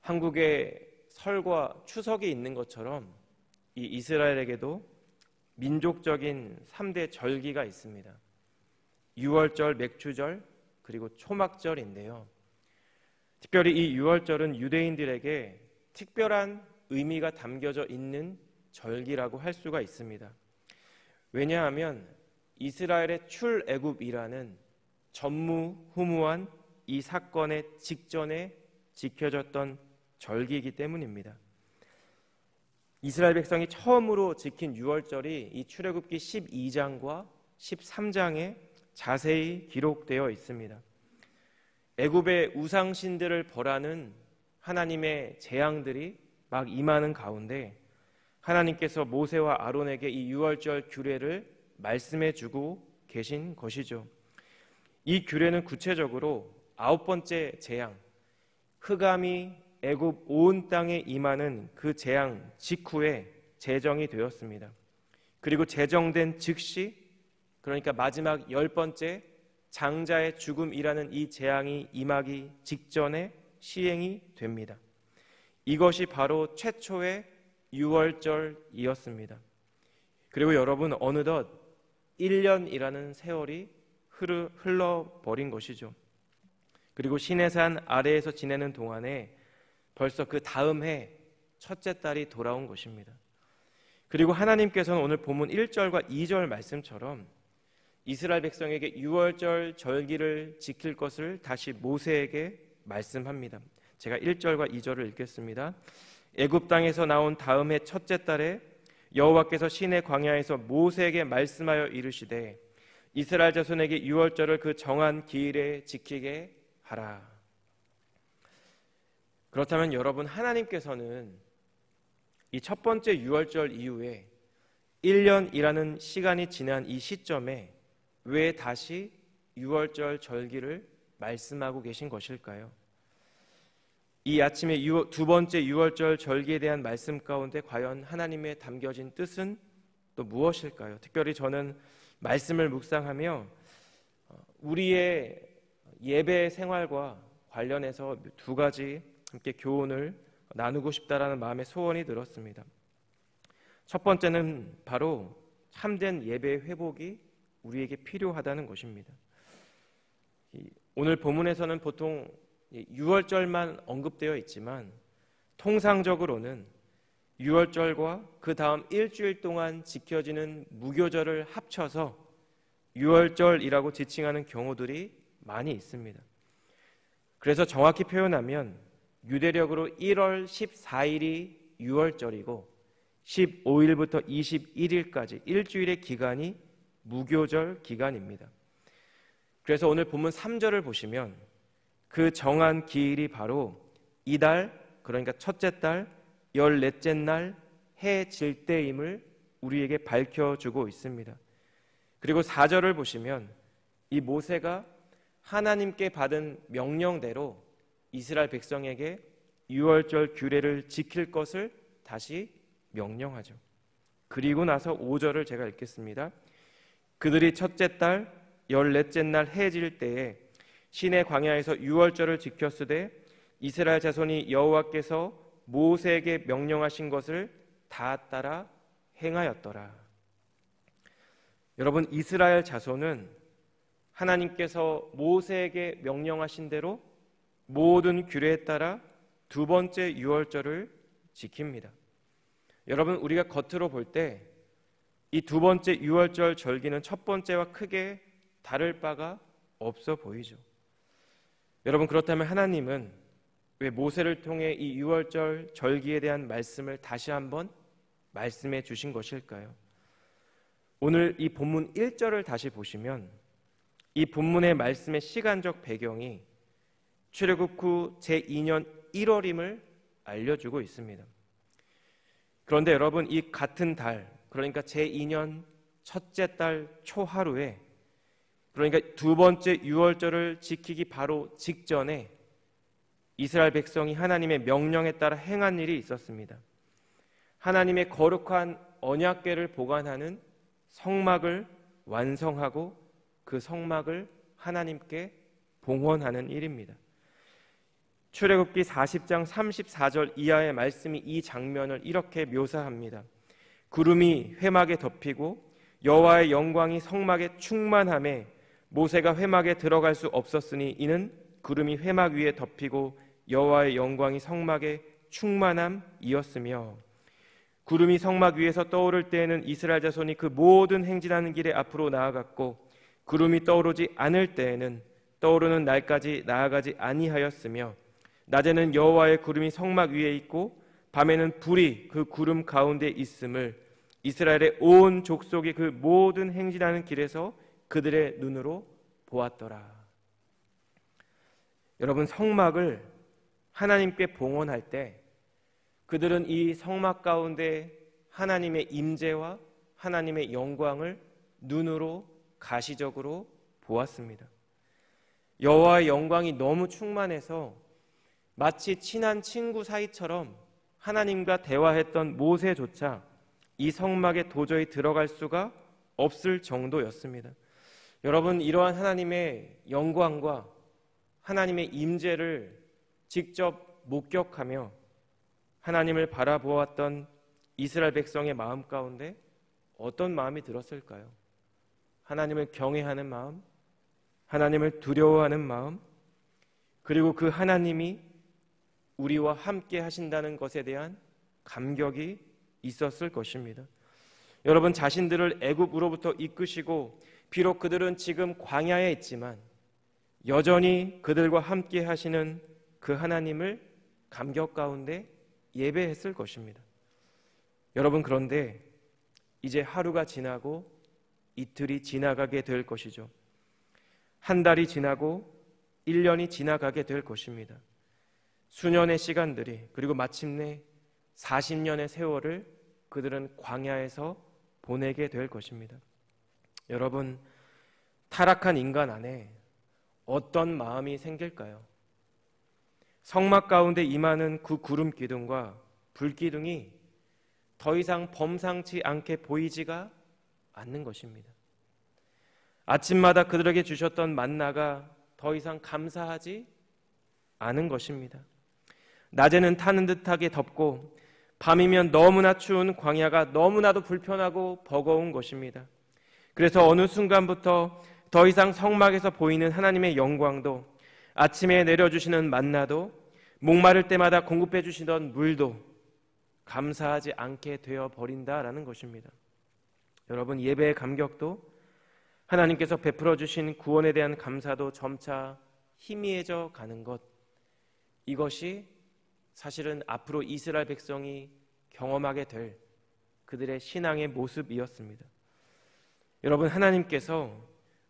한국에 설과 추석이 있는 것처럼 이 이스라엘에게도 민족적인 3대 절기가 있습니다. 유월절, 맥추절, 그리고 초막절인데요. 특별히 이 유월절은 유대인들에게 특별한 의미가 담겨져 있는 절기라고 할 수가 있습니다. 왜냐하면 이스라엘의 출애굽이라는 전무후무한 이 사건의 직전에 지켜졌던 절기이기 때문입니다. 이스라엘 백성이 처음으로 지킨 유월절이 이 출애굽기 12장과 13장에 자세히 기록되어 있습니다. 애굽의 우상신들을 벌하는 하나님의 재앙들이 막 임하는 가운데 하나님께서 모세와 아론에게 이 유월절 규례를 말씀해 주고 계신 것이죠. 이 규례는 구체적으로 9번째 재앙, 흑암이 애굽 온 땅에 임하는 그 재앙 직후에 제정이 되었습니다. 그리고 제정된 즉시, 그러니까 마지막 10번째 장자의 죽음이라는 이 재앙이 임하기 직전에 시행이 됩니다. 이것이 바로 최초의 유월절이었습니다. 그리고 여러분, 어느덧 1년이라는 세월이 흘러버린 것이죠. 그리고 시내산 아래에서 지내는 동안에 벌써 그 다음 해 첫째 달이 돌아온 것입니다. 그리고 하나님께서는 오늘 본문 1절과 2절 말씀처럼 이스라엘 백성에게 유월절 절기를 지킬 것을 다시 모세에게 말씀합니다. 제가 1절과 2절을 읽겠습니다. 애굽 땅에서 나온 다음 해 첫째 달에 여호와께서 시내 광야에서 모세에게 말씀하여 이르시되 이스라엘 자손에게 유월절을 그 정한 기일에 지키게 하라. 그렇다면 여러분, 하나님께서는 이 첫 번째 유월절 이후에 1년이라는 시간이 지난 이 시점에 왜 다시 유월절 절기를 말씀하고 계신 것일까요? 이 아침에 두 번째 유월절 절기에 대한 말씀 가운데 과연 하나님의 담겨진 뜻은 또 무엇일까요? 특별히 저는 말씀을 묵상하며 우리의 예배 생활과 관련해서 두 가지 함께 교훈을 나누고 싶다라는 마음의 소원이 들었습니다. 첫 번째는 바로 참된 예배의 회복이 우리에게 필요하다는 것입니다. 오늘 본문에서는 보통 유월절만 언급되어 있지만 통상적으로는 유월절과 그 다음 일주일 동안 지켜지는 무교절을 합쳐서 유월절이라고 지칭하는 경우들이 많이 있습니다. 그래서 정확히 표현하면 유대력으로 1월 14일이 유월절이고 15일부터 21일까지 일주일의 기간이 무교절 기간입니다. 그래서 오늘 본문 3절을 보시면 그 정한 기일이 바로 이달, 그러니까 첫째 달 14째 날 해 질 때임을 우리에게 밝혀주고 있습니다. 그리고 4절을 보시면 이 모세가 하나님께 받은 명령대로 이스라엘 백성에게 유월절 규례를 지킬 것을 다시 명령하죠. 그리고 나서 5절을 제가 읽겠습니다. 그들이 첫째 달 14째 날 해 질 때에 시내 광야에서 유월절을 지켰으되 이스라엘 자손이 여호와께서 모세에게 명령하신 것을 다 따라 행하였더라. 여러분, 이스라엘 자손은 하나님께서 모세에게 명령하신 대로 모든 규례에 따라 두 번째 유월절을 지킵니다. 여러분, 우리가 겉으로 볼 때 이 두 번째 유월절 절기는 첫 번째와 크게 다를 바가 없어 보이죠. 여러분, 그렇다면 하나님은 왜 모세를 통해 이 유월절 절기에 대한 말씀을 다시 한번 말씀해 주신 것일까요? 오늘 이 본문 1절을 다시 보시면 이 본문의 말씀의 시간적 배경이 출애굽 후 제2년 1월임을 알려주고 있습니다. 그런데 여러분, 이 같은 달, 그러니까 제2년 첫째 달 초하루에, 그러니까 두 번째 유월절을 지키기 바로 직전에 이스라엘 백성이 하나님의 명령에 따라 행한 일이 있었습니다. 하나님의 거룩한 언약궤를 보관하는 성막을 완성하고 그 성막을 하나님께 봉헌하는 일입니다. 출애굽기 40장 34절 이하의 말씀이 이 장면을 이렇게 묘사합니다. 구름이 회막에 덮이고 여호와의 영광이 성막에 충만함에 모세가 회막에 들어갈 수 없었으니 이는 구름이 회막 위에 덮이고 여호와의 영광이 성막에 충만함이었으며, 구름이 성막 위에서 떠오를 때에는 이스라엘 자손이 그 모든 행진하는 길에 앞으로 나아갔고 구름이 떠오르지 않을 때에는 떠오르는 날까지 나아가지 아니하였으며, 낮에는 여호와의 구름이 성막 위에 있고 밤에는 불이 그 구름 가운데 있음을 이스라엘의 온 족속이 그 모든 행진하는 길에서 그들의 눈으로 보았더라. 여러분, 성막을 하나님께 봉헌할 때 그들은 이 성막 가운데 하나님의 임재와 하나님의 영광을 눈으로 가시적으로 보았습니다. 여호와의 영광이 너무 충만해서 마치 친한 친구 사이처럼 하나님과 대화했던 모세조차 이 성막에 도저히 들어갈 수가 없을 정도였습니다. 여러분, 이러한 하나님의 영광과 하나님의 임재를 직접 목격하며 하나님을 바라보았던 이스라엘 백성의 마음 가운데 어떤 마음이 들었을까요? 하나님을 경외하는 마음, 하나님을 두려워하는 마음, 그리고 그 하나님이 우리와 함께 하신다는 것에 대한 감격이 있었을 것입니다. 여러분, 자신들을 애굽으로부터 이끄시고 비록 그들은 지금 광야에 있지만 여전히 그들과 함께 하시는 그 하나님을 감격 가운데 예배했을 것입니다. 여러분, 그런데 이제 하루가 지나고 이틀이 지나가게 될 것이죠. 한 달이 지나고 1년이 지나가게 될 것입니다. 수년의 시간들이, 그리고 마침내 40년의 세월을 그들은 광야에서 보내게 될 것입니다. 여러분, 타락한 인간 안에 어떤 마음이 생길까요? 성막 가운데 임하는 그 구름 기둥과 불 기둥이 더 이상 범상치 않게 보이지가 않는 것입니다. 아침마다 그들에게 주셨던 만나가 더 이상 감사하지 않은 것입니다. 낮에는 타는 듯하게 덥고 밤이면 너무나 추운 광야가 너무나도 불편하고 버거운 것입니다. 그래서 어느 순간부터 더 이상 성막에서 보이는 하나님의 영광도, 아침에 내려주시는 만나도, 목마를 때마다 공급해 주시던 물도 감사하지 않게 되어버린다라는 것입니다. 여러분, 예배의 감격도, 하나님께서 베풀어 주신 구원에 대한 감사도 점차 희미해져 가는 것, 이것이 사실은 앞으로 이스라엘 백성이 경험하게 될 그들의 신앙의 모습이었습니다. 여러분, 하나님께서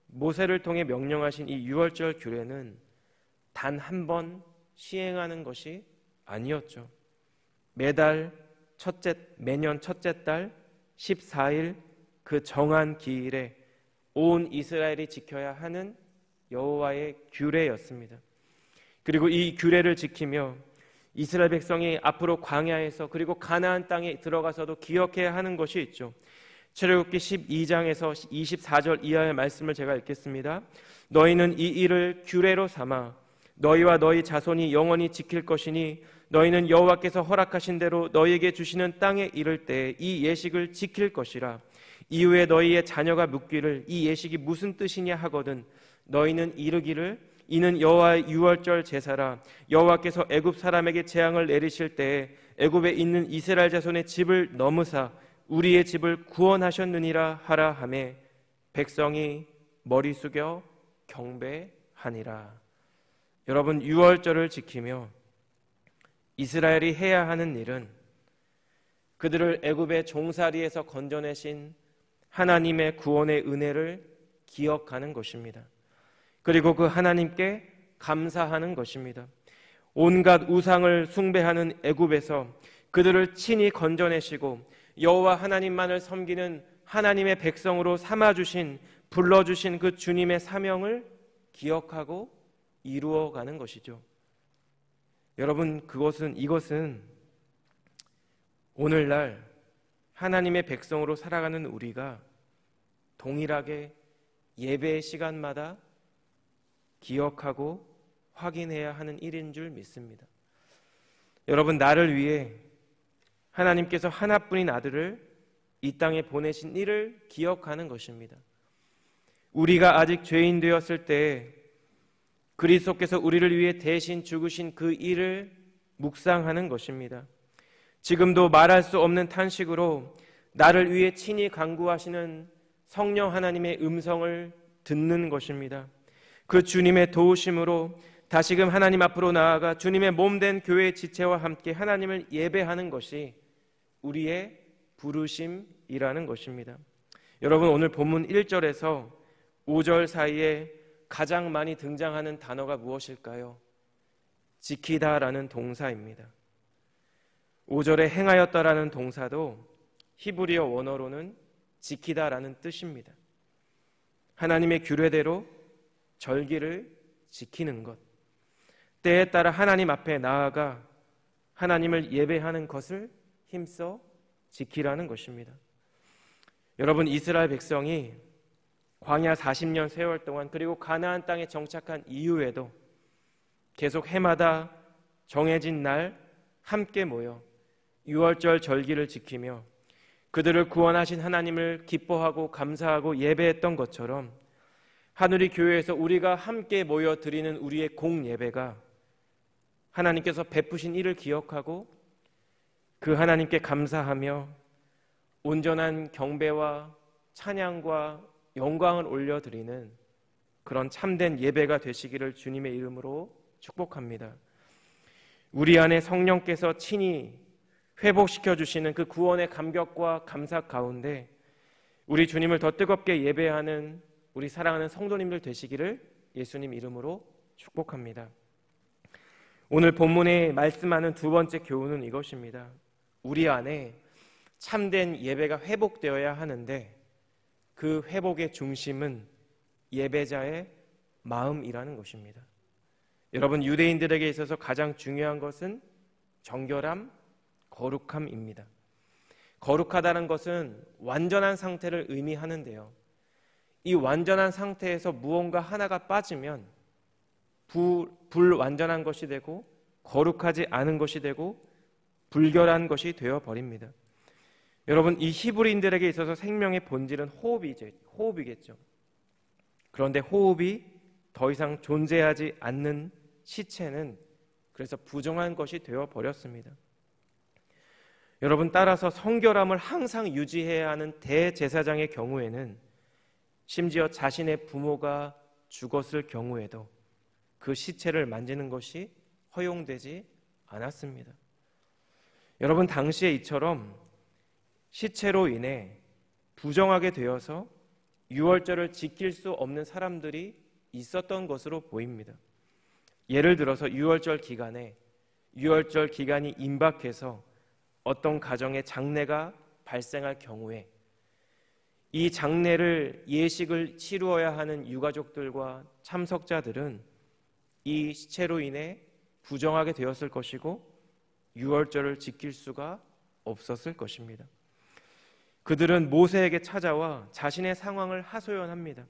모세를 통해 명령하신 이 유월절 규례는 단 한 번 시행하는 것이 아니었죠. 매년 첫째 달 14일 그 정한 기일에 온 이스라엘이 지켜야 하는 여호와의 규례였습니다. 그리고 이 규례를 지키며 이스라엘 백성이 앞으로 광야에서 그리고 가나안 땅에 들어가서도 기억해야 하는 것이 있죠. 출애굽기 12장에서 24절 이하의 말씀을 제가 읽겠습니다. 너희는 이 일을 규례로 삼아 너희와 너희 자손이 영원히 지킬 것이니 너희는 여호와께서 허락하신 대로 너희에게 주시는 땅에 이를 때 이 예식을 지킬 것이라. 이후에 너희의 자녀가 묻기를 이 예식이 무슨 뜻이냐 하거든 너희는 이르기를 이는 여호와의 유월절 제사라. 여호와께서 애굽 사람에게 재앙을 내리실 때에 애굽에 있는 이스라엘 자손의 집을 넘으사 우리의 집을 구원하셨느니라 하라 하매 백성이 머리 숙여 경배하니라. 여러분, 유월절을 지키며 이스라엘이 해야 하는 일은 그들을 애굽의 종살이에서 건져내신 하나님의 구원의 은혜를 기억하는 것입니다. 그리고 그 하나님께 감사하는 것입니다. 온갖 우상을 숭배하는 애굽에서 그들을 친히 건져내시고 여호와 하나님만을 섬기는 하나님의 백성으로 삼아주신, 불러주신 그 주님의 사명을 기억하고 이루어가는 것이죠. 여러분, 이것은 오늘날 하나님의 백성으로 살아가는 우리가 동일하게 예배의 시간마다 기억하고 확인해야 하는 일인 줄 믿습니다. 여러분, 나를 위해 하나님께서 하나뿐인 아들을 이 땅에 보내신 일을 기억하는 것입니다. 우리가 아직 죄인 되었을 때 그리스도께서 우리를 위해 대신 죽으신 그 일을 묵상하는 것입니다. 지금도 말할 수 없는 탄식으로 나를 위해 친히 간구하시는 성령 하나님의 음성을 듣는 것입니다. 그 주님의 도우심으로 다시금 하나님 앞으로 나아가 주님의 몸된 교회의 지체와 함께 하나님을 예배하는 것이 우리의 부르심이라는 것입니다. 여러분, 오늘 본문 1절에서 5절 사이에 가장 많이 등장하는 단어가 무엇일까요? 지키다라는 동사입니다. 5절에 행하였다라는 동사도 히브리어 원어로는 지키다라는 뜻입니다. 하나님의 규례대로 절기를 지키는 것, 때에 따라 하나님 앞에 나아가 하나님을 예배하는 것을 힘써 지키라는 것입니다. 여러분, 이스라엘 백성이 광야 40년 세월 동안 그리고 가나안 땅에 정착한 이후에도 계속 해마다 정해진 날 함께 모여 유월절 절기를 지키며 그들을 구원하신 하나님을 기뻐하고 감사하고 예배했던 것처럼 하누리 교회에서 우리가 함께 모여 드리는 우리의 공예배가 하나님께서 베푸신 일을 기억하고 그 하나님께 감사하며 온전한 경배와 찬양과 영광을 올려드리는 그런 참된 예배가 되시기를 주님의 이름으로 축복합니다. 우리 안에 성령께서 친히 회복시켜 주시는 그 구원의 감격과 감사 가운데 우리 주님을 더 뜨겁게 예배하는 우리 사랑하는 성도님들 되시기를 예수님 이름으로 축복합니다. 오늘 본문에 말씀하는 두 번째 교훈은 이것입니다. 우리 안에 참된 예배가 회복되어야 하는데 그 회복의 중심은 예배자의 마음이라는 것입니다. 여러분, 유대인들에게 있어서 가장 중요한 것은 정결함, 거룩함입니다. 거룩하다는 것은 완전한 상태를 의미하는데요, 이 완전한 상태에서 무언가 하나가 빠지면 불완전한 것이 되고 거룩하지 않은 것이 되고 불결한 것이 되어버립니다. 여러분, 이 히브리인들에게 있어서 생명의 본질은 호흡이겠죠. 그런데 호흡이 더 이상 존재하지 않는 시체는 그래서 부정한 것이 되어버렸습니다. 여러분, 따라서 성결함을 항상 유지해야 하는 대제사장의 경우에는 심지어 자신의 부모가 죽었을 경우에도 그 시체를 만지는 것이 허용되지 않았습니다. 여러분, 당시에 이처럼 시체로 인해 부정하게 되어서 유월절을 지킬 수 없는 사람들이 있었던 것으로 보입니다. 예를 들어서 유월절 기간이 임박해서 어떤 가정에 장례가 발생할 경우에 이 장례를 예식을 치루어야 하는 유가족들과 참석자들은 이 시체로 인해 부정하게 되었을 것이고 유월절을 지킬 수가 없었을 것입니다. 그들은 모세에게 찾아와 자신의 상황을 하소연합니다.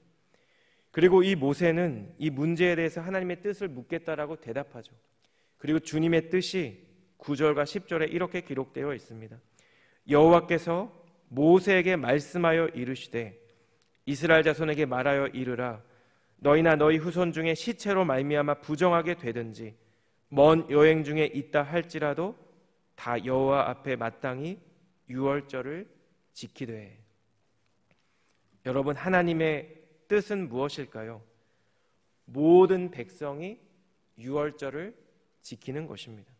그리고 이 모세는 이 문제에 대해서 하나님의 뜻을 묻겠다라고 대답하죠. 그리고 주님의 뜻이 9절과 10절에 이렇게 기록되어 있습니다. 여호와께서 모세에게 말씀하여 이르시되 이스라엘 자손에게 말하여 이르라. 너희나 너희 후손 중에 시체로 말미암아 부정하게 되든지 먼 여행 중에 있다 할지라도 다 여호와 앞에 마땅히 유월절을 지키되. 여러분, 하나님의 뜻은 무엇일까요? 모든 백성이 유월절을 지키는 것입니다.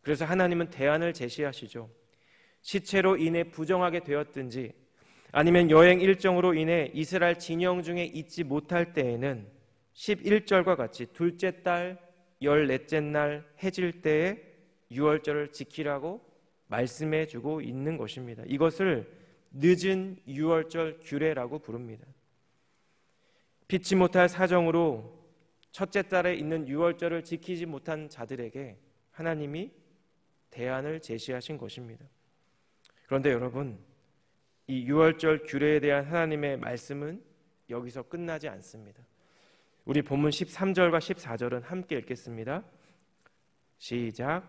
그래서 하나님은 대안을 제시하시죠. 시체로 인해 부정하게 되었든지 아니면 여행 일정으로 인해 이스라엘 진영 중에 있지 못할 때에는 11절과 같이 둘째 달 14째 날 해질 때에 유월절을 지키라고 말씀해 주고 있는 것입니다. 이것을 늦은 유월절 규례라고 부릅니다. 피치 못할 사정으로 첫째 달에 있는 유월절을 지키지 못한 자들에게 하나님이 대안을 제시하신 것입니다. 그런데 여러분, 이 유월절 규례에 대한 하나님의 말씀은 여기서 끝나지 않습니다. 우리 본문 13절과 14절은 함께 읽겠습니다. 시작.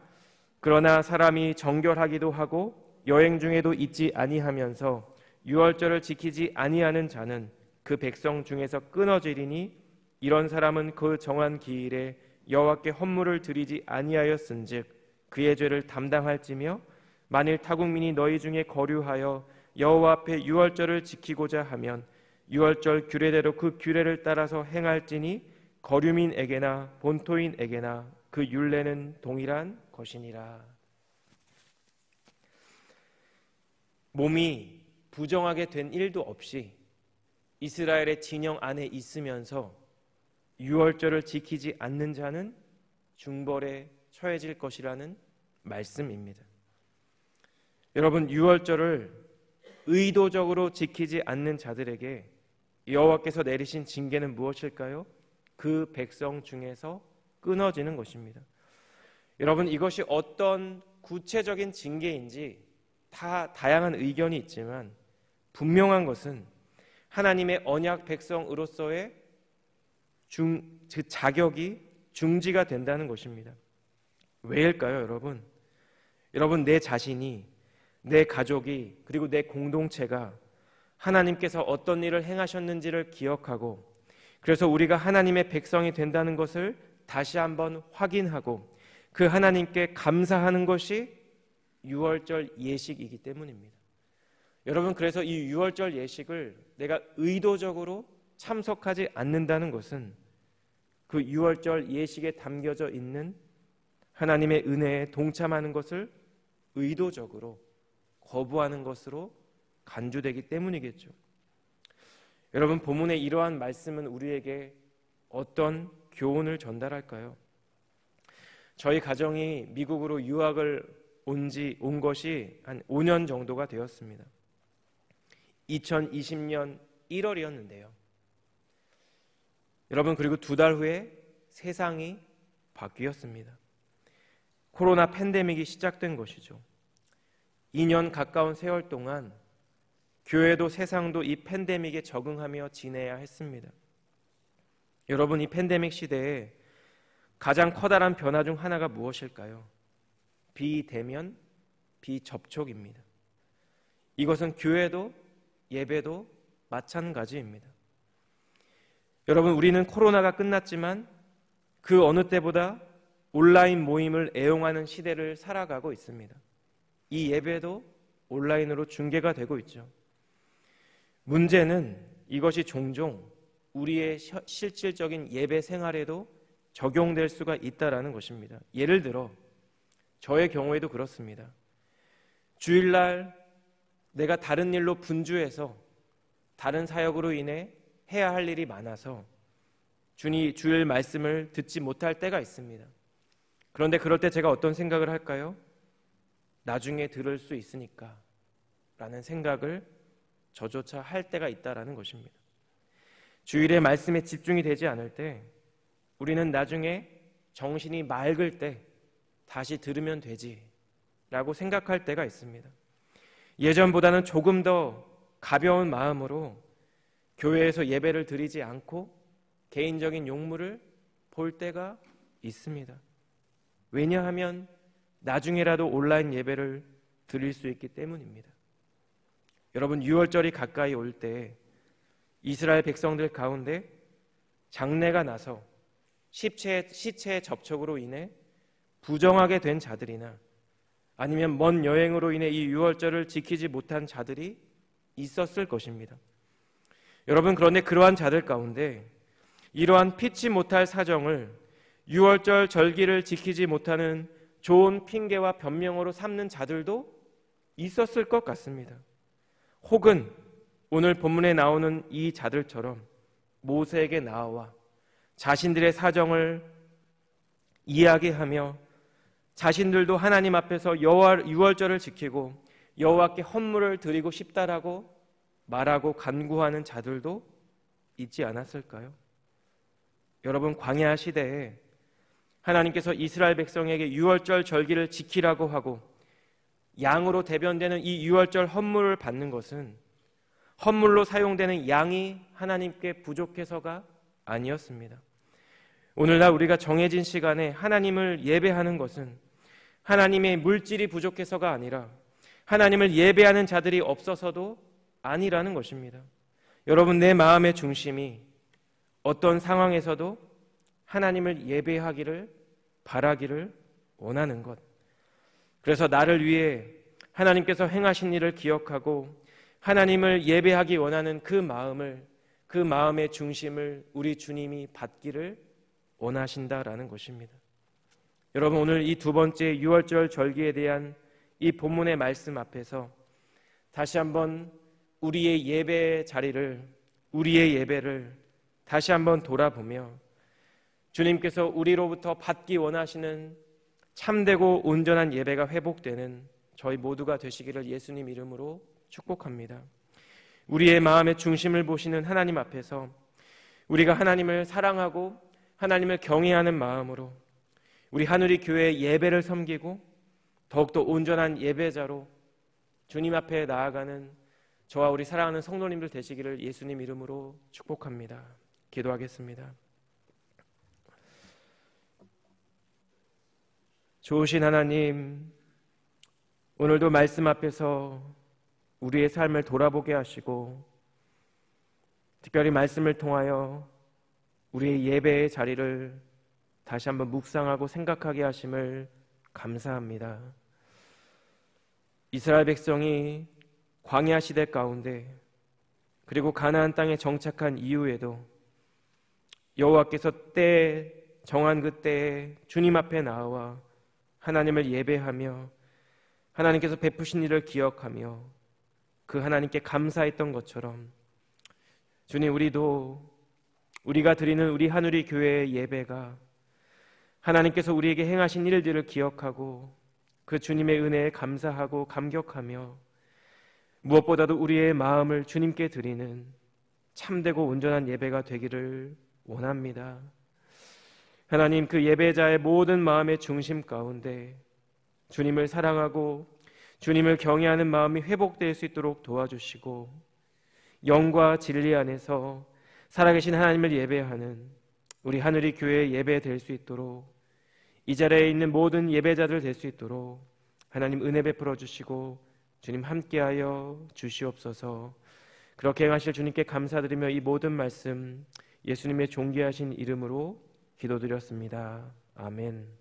그러나 사람이 정결하기도 하고 여행 중에도 잊지 아니하면서 유월절을 지키지 아니하는 자는 그 백성 중에서 끊어지리니 이런 사람은 그 정한 기일에 여호와께 헌물을 드리지 아니하였은즉 그의 죄를 담당할지며 만일 타국민이 너희 중에 거류하여 여호와 앞에 유월절을 지키고자 하면 유월절 규례대로 그 규례를 따라서 행할지니 거류민에게나 본토인에게나 그 율례는 동일한 것이니라. 몸이 부정하게 된 일도 없이 이스라엘의 진영 안에 있으면서 유월절을 지키지 않는 자는 중벌에 처해질 것이라는 말씀입니다. 여러분, 유월절을 의도적으로 지키지 않는 자들에게 여호와께서 내리신 징계는 무엇일까요? 그 백성 중에서 끊어지는 것입니다. 여러분, 이것이 어떤 구체적인 징계인지 다양한 의견이 있지만 분명한 것은 하나님의 언약 백성으로서의 그 자격이 중지가 된다는 것입니다. 왜일까요, 여러분? 여러분, 내 자신이, 내 가족이, 그리고 내 공동체가 하나님께서 어떤 일을 행하셨는지를 기억하고 그래서 우리가 하나님의 백성이 된다는 것을 다시 한번 확인하고 그 하나님께 감사하는 것이 유월절 예식이기 때문입니다. 여러분, 그래서 이 유월절 예식을 내가 의도적으로 참석하지 않는다는 것은 그 유월절 예식에 담겨져 있는 하나님의 은혜에 동참하는 것을 의도적으로 거부하는 것으로 간주되기 때문이겠죠. 여러분, 본문의 이러한 말씀은 우리에게 어떤 교훈을 전달할까요? 저희 가정이 미국으로 유학을 온 것이 한 5년 정도가 되었습니다. 2020년 1월이었는데요. 여러분, 그리고 2달 후에 세상이 바뀌었습니다. 코로나 팬데믹이 시작된 것이죠. 2년 가까운 세월 동안 교회도 세상도 이 팬데믹에 적응하며 지내야 했습니다. 여러분, 이 팬데믹 시대에 가장 커다란 변화 중 하나가 무엇일까요? 비대면, 비접촉입니다. 이것은 교회도 예배도 마찬가지입니다. 여러분, 우리는 코로나가 끝났지만 그 어느 때보다 온라인 모임을 애용하는 시대를 살아가고 있습니다. 이 예배도 온라인으로 중계가 되고 있죠. 문제는 이것이 종종 우리의 실질적인 예배 생활에도 적용될 수가 있다는 것입니다. 예를 들어 저의 경우에도 그렇습니다. 주일날 내가 다른 일로 분주해서 다른 사역으로 인해 해야 할 일이 많아서 주일 말씀을 듣지 못할 때가 있습니다. 그런데 그럴 때 제가 어떤 생각을 할까요? 나중에 들을 수 있으니까 라는 생각을 저조차 할 때가 있다는 것입니다. 주일에 말씀에 집중이 되지 않을 때 우리는 나중에 정신이 맑을 때 다시 들으면 되지 라고 생각할 때가 있습니다. 예전보다는 조금 더 가벼운 마음으로 교회에서 예배를 드리지 않고 개인적인 용무를 볼 때가 있습니다. 왜냐하면 나중에라도 온라인 예배를 드릴 수 있기 때문입니다. 여러분, 유월절이 가까이 올 때 이스라엘 백성들 가운데 장례가 나서 시체의 접촉으로 인해 부정하게 된 자들이나 아니면 먼 여행으로 인해 이 유월절을 지키지 못한 자들이 있었을 것입니다. 여러분, 그런데 그러한 자들 가운데 이러한 피치 못할 사정을 유월절 절기를 지키지 못하는 좋은 핑계와 변명으로 삼는 자들도 있었을 것 같습니다. 혹은 오늘 본문에 나오는 이 자들처럼 모세에게 나와 자신들의 사정을 이야기하며 자신들도 하나님 앞에서 유월절을 지키고 여호와께 헌물을 드리고 싶다라고 말하고 간구하는 자들도 있지 않았을까요? 여러분, 광야 시대에 하나님께서 이스라엘 백성에게 유월절 절기를 지키라고 하고 양으로 대변되는 이 유월절 헌물을 받는 것은 헌물로 사용되는 양이 하나님께 부족해서가 아니었습니다. 오늘날 우리가 정해진 시간에 하나님을 예배하는 것은 하나님의 물질이 부족해서가 아니라 하나님을 예배하는 자들이 없어서도 아니라는 것입니다. 여러분, 내 마음의 중심이 어떤 상황에서도 하나님을 예배하기를 바라기를 원하는 것. 그래서 나를 위해 하나님께서 행하신 일을 기억하고 하나님을 예배하기 원하는 그 마음의 중심을 우리 주님이 받기를 원하신다라는 것입니다. 여러분, 오늘 이 두 번째 유월절 절기에 대한 이 본문의 말씀 앞에서 다시 한번 우리의 예배를 다시 한번 돌아보며 주님께서 우리로부터 받기 원하시는 참되고 온전한 예배가 회복되는 저희 모두가 되시기를 예수님 이름으로 축복합니다. 우리의 마음의 중심을 보시는 하나님 앞에서 우리가 하나님을 사랑하고 하나님을 경외하는 마음으로 우리 하누리 교회의 예배를 섬기고 더욱더 온전한 예배자로 주님 앞에 나아가는 저와 우리 사랑하는 성도님들 되시기를 예수님 이름으로 축복합니다. 기도하겠습니다. 좋으신 하나님, 오늘도 말씀 앞에서 우리의 삶을 돌아보게 하시고 특별히 말씀을 통하여 우리의 예배의 자리를 다시 한번 묵상하고 생각하게 하심을 감사합니다. 이스라엘 백성이 광야 시대 가운데 그리고 가나안 땅에 정착한 이후에도 여호와께서 정한 그 때에 주님 앞에 나와 하나님을 예배하며 하나님께서 베푸신 일을 기억하며 그 하나님께 감사했던 것처럼 주님, 우리가 드리는 우리 하누리 교회의 예배가 하나님께서 우리에게 행하신 일들을 기억하고 그 주님의 은혜에 감사하고 감격하며 무엇보다도 우리의 마음을 주님께 드리는 참되고 온전한 예배가 되기를 원합니다. 하나님, 그 예배자의 모든 마음의 중심 가운데 주님을 사랑하고 주님을 경외하는 마음이 회복될 수 있도록 도와주시고 영과 진리 안에서 살아계신 하나님을 예배하는 우리 하늘이 교회의 예배 될 수 있도록 이 자리에 있는 모든 예배자들 될 수 있도록 하나님 은혜 베풀어 주시고 주님 함께하여 주시옵소서. 그렇게 행하실 주님께 감사드리며 이 모든 말씀 예수님의 존귀하신 이름으로 기도드렸습니다. 아멘.